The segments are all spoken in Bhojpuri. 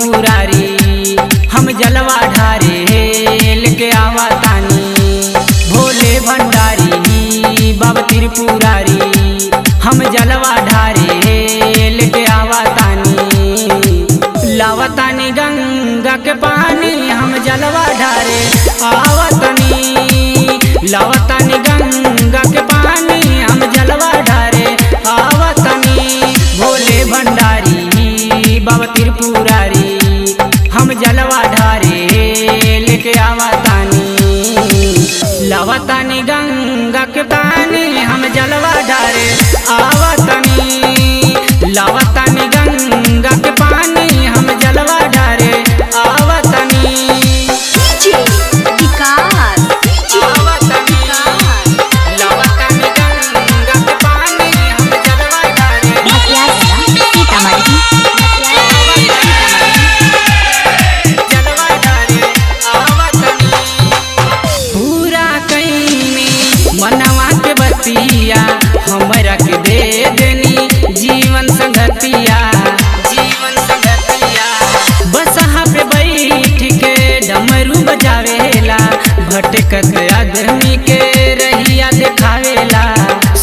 त्रिपुरारी हम जलवा ढारे लेके आवा तानी। भोले भंडारी बाबा त्रिपुरारी हम जलवा ढारे लेके आवा तानी। लावा तानी गंगा के पानी हम जलवा ढारे आवा तानी। लावा तानी गंगा के पानी हम जलवा ढारे आवा तानी। भोले भंडारी बाबा त्रिपुरारी हम जलवा ढारे लेके आवा तानी। लावा तानी गंगा के पानी हम जलवा ढारे आवा तानी। लावा तानी गंगा के पानी हम जलवा ढारे आवा तानी। आवा तानी। लावा तानी गंगा के पानी हम जलवा ढारे जलवा ढारे आवा तानी। पूरा कईनी मनवा के बतिया हमरा के दे देनी जीवन संगतिया। जीवन संगतिया बसहा पे बैठ के डमरू बजावेला भटकत आदमी के रहिया देखावेला।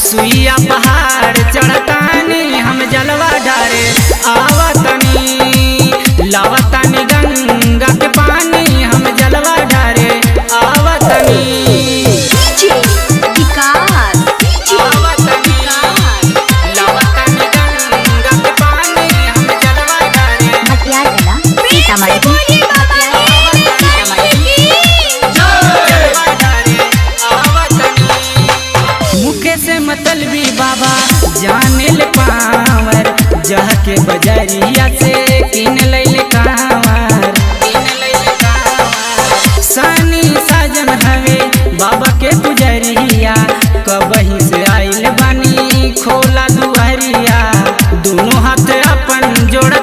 सुइया पहाड़ चढ़तानी हम जलवा ढारे आवा तानी। लावा तानी गंगा के पानी हम जलवा ढारे आवा तानी। आवा तानी। लावा तानी गंगा के पानी हम जलवा ढारे जलवा ढारे आवा तानी। मुखे से मतलबी बाबा जाने ले पावर जह के बजरिया से किन लैले कांवर। किन लैले कांवर सानी साजन हवे बाबा के पुजरिया। कबही से आइल बानी खोला दुआरिया दोनों हाथ अपन जोड़